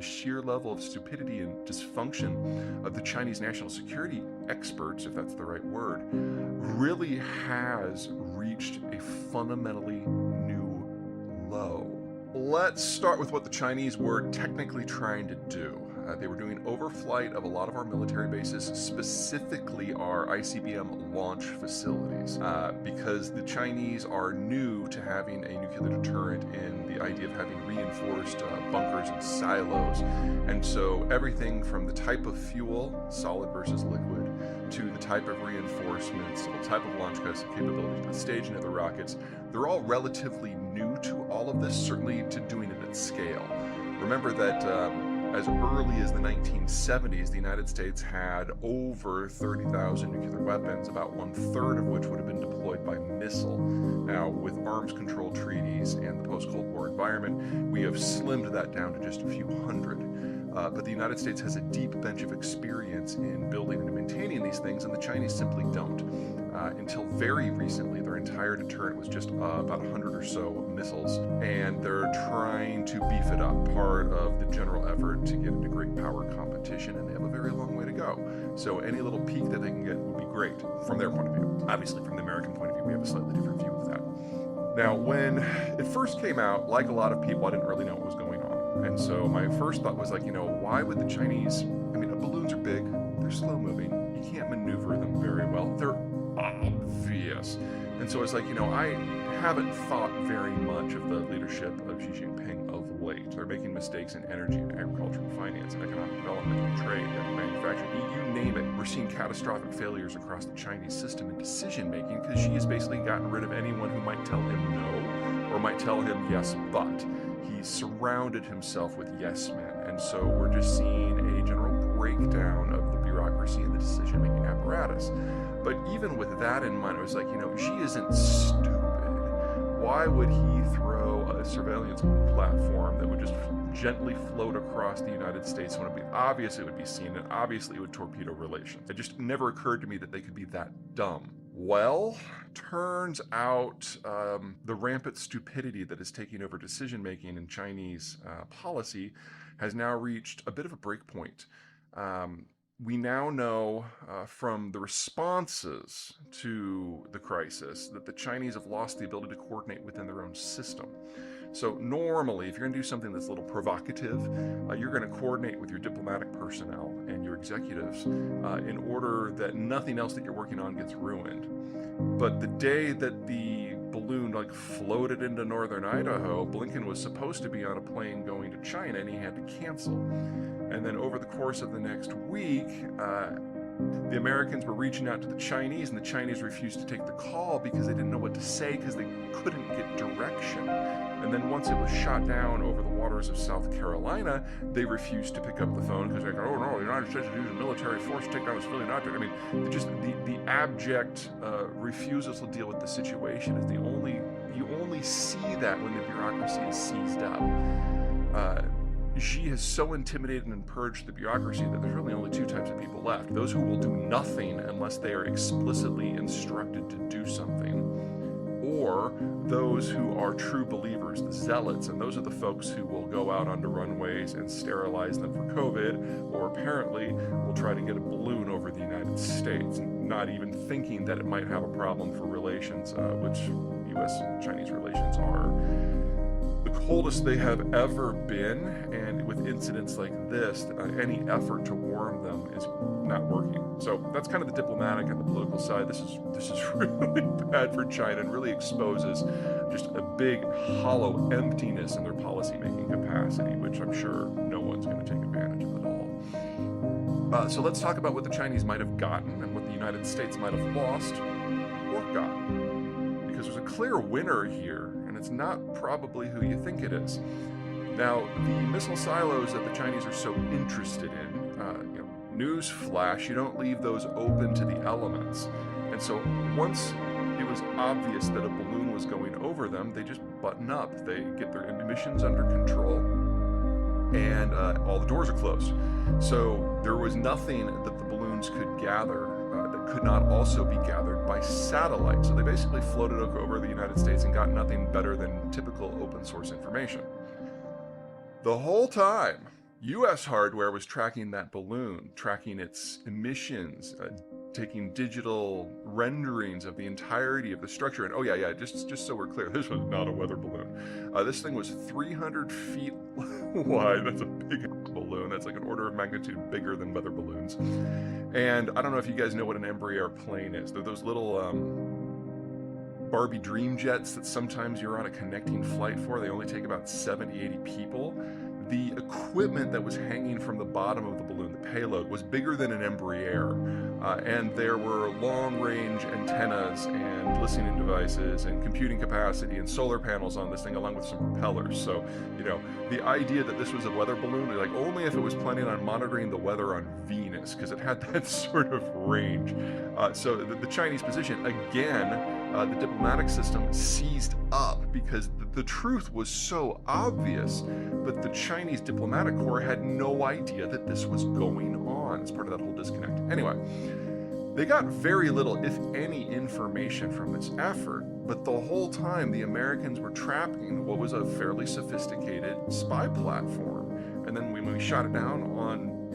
the sheer level of stupidity and dysfunction of the Chinese national security experts, if that's the right word, really has reached a fundamentally new low. Let's start with what the Chinese were technically trying to do. They were doing overflight of a lot of our military bases, specifically our ICBM launch facilities, because the Chinese are new to having a nuclear deterrent in the idea of having reinforced bunkers and silos. And so everything from the type of fuel, solid versus liquid, to the type of reinforcements, the type of launch capability, the staging of the rockets, they're all relatively new to all of this, certainly to doing it at scale. Remember that as early as the 1970s, the United States had over 30,000 nuclear weapons, about 1/3 of which would have been deployed by missile. Now, with arms control treaties and the post-Cold War environment, we have slimmed that down to just a few hundred. But the United States has a deep bench of experience in building and maintaining these things, and the Chinese simply don't. Until very recently, their entire deterrent was just about 100 or so missiles, and they're trying to beef it up, part of the general effort to get into great power competition, and they have a very long way to go. So any little peak that they can get would be great from their point of view. Obviously, from the American point of view, we have a slightly different view of that. Now, when it first came out, like a lot of people, I didn't really know what was going on. And so my first thought was like, why would the Chinese, balloons are big, they're slow moving, you can't maneuver them very well, they're obvious. And so it's like, I haven't thought very much of the leadership of Xi Jinping of late. They're making mistakes in energy and agriculture and finance and economic development and trade and manufacturing. You name it. We're seeing catastrophic failures across the Chinese system in decision making because Xi has basically gotten rid of anyone who might tell him no or might tell him yes, but. He's surrounded himself with yes men. And so we're just seeing a general breakdown of the bureaucracy and the decision making apparatus. But even with that in mind, I was like, Xi isn't stupid. Why would he throw a surveillance platform that would just gently float across the United States when it would be obvious it would be seen, and obviously it would torpedo relations? It just never occurred to me that they could be that dumb. Well, turns out the rampant stupidity that is taking over decision-making in Chinese policy has now reached a bit of a breakpoint. We now know from the responses to the crisis that the Chinese have lost the ability to coordinate within their own system. So normally, if you're going to do something that's a little provocative, you're going to coordinate with your diplomatic personnel and your executives in order that nothing else that you're working on gets ruined. But the day that the balloon floated into northern Idaho, Blinken was supposed to be on a plane going to China, and he had to cancel. And then over the course of the next week, the Americans were reaching out to the Chinese, and the Chinese refused to take the call because they didn't know what to say because they couldn't get direction. And then once it was shot down over the waters of South Carolina, they refused to pick up the phone because they go, oh no, the United States is using military force to take down a civilian object. Just the abject refusal to deal with the situation is you only see that when the bureaucracy is seized up. Xi has so intimidated and purged the bureaucracy that there's really only two types of people left. Those who will do nothing unless they are explicitly instructed to do something, or those who are true believers, the zealots, and those are the folks who will go out onto runways and sterilize them for COVID, or apparently will try to get a balloon over the United States, not even thinking that it might have a problem for relations, which U.S.-Chinese relations are the coldest they have ever been, and with incidents like this, any effort to warm them is not working. So that's kind of the diplomatic and the political side. This is really bad for China and really exposes just a big hollow emptiness in their policy-making capacity, which I'm sure no one's going to take advantage of at all. So let's talk about what the Chinese might have gotten and what the United States might have lost or gotten. Because there's a clear winner here, and it's not probably who you think it is. Now, the missile silos that the Chinese are so interested in, news flash, you don't leave those open to the elements. And so once it was obvious that a balloon was going over them, they just button up. They get their emissions under control, and all the doors are closed. So there was nothing that the balloons could gather that could not also be gathered by satellite. So they basically floated over the United States and got nothing better than typical open source information. The whole time, US hardware was tracking that balloon, tracking its emissions, taking digital renderings of the entirety of the structure. And oh yeah, just so we're clear, this was not a weather balloon. This thing was 300 feet wide. That's a big balloon. That's like an order of magnitude bigger than weather balloons. And I don't know if you guys know what an Embraer plane is. They're those little Barbie dream jets that sometimes you're on a connecting flight for. They only take about 70, 80 people. The equipment that was hanging from the bottom of the balloon, the payload, was bigger than an Embraer. And there were long-range antennas and listening devices and computing capacity and solar panels on this thing, along with some propellers. So, the idea that this was a weather balloon, like only if it was planning on monitoring the weather on Venus, because it had that sort of range. So the Chinese position, again, the diplomatic system seized up because the truth was so obvious, but the Chinese diplomatic corps had no idea that this was going on. It's part of that whole disconnect. Anyway, they got very little, if any, information from this effort, but the whole time the Americans were trapping what was a fairly sophisticated spy platform. And then when we shot it down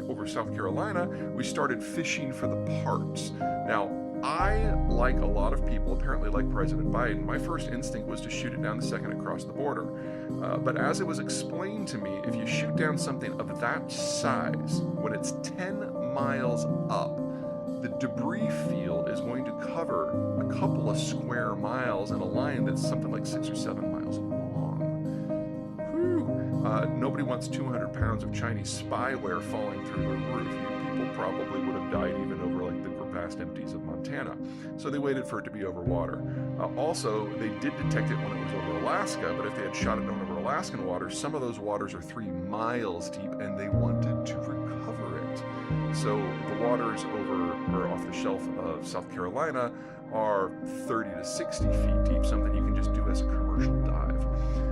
over South Carolina, we started fishing for the parts. Now, I, like a lot of people, apparently like President Biden, my first instinct was to shoot it down the second it crossed the border. But as it was explained to me, if you shoot down something of that size, when it's 10 miles up, the debris field is going to cover a couple of square miles in a line that's something like 6 or 7 miles long. Whew. Nobody wants 200 pounds of Chinese spyware falling through the roof. People probably would have died even over like the vast empties of Montana. So they waited for it to be over water. Also, they did detect it when it was over Alaska, but if they had shot it down over Alaskan waters, some of those waters are 3 miles deep, and they wanted to recover it. So the waters over or off the shelf of South Carolina are 30 to 60 feet deep, something you can just do as a commercial dive.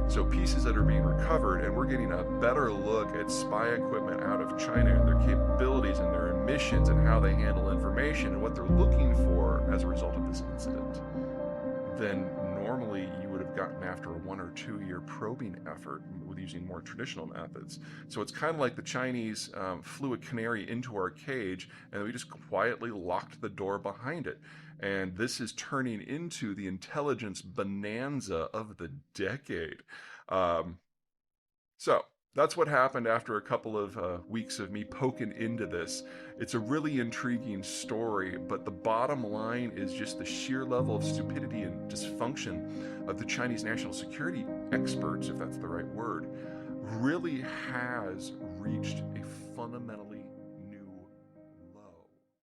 So pieces that are being recovered, and we're getting a better look at spy equipment out of China and their capabilities and their emissions and how they handle information and what they're looking for as a result of this incident, than normally you would have gotten after a 1 or 2 year probing effort with using more traditional methods. So it's kind of like the Chinese flew a canary into our cage and we just quietly locked the door behind it. And this is turning into the intelligence bonanza of the decade. So that's what happened after a couple of weeks of me poking into this. It's a really intriguing story, but the bottom line is just the sheer level of stupidity and dysfunction of the Chinese national security experts, if that's the right word, really has reached a fundamentally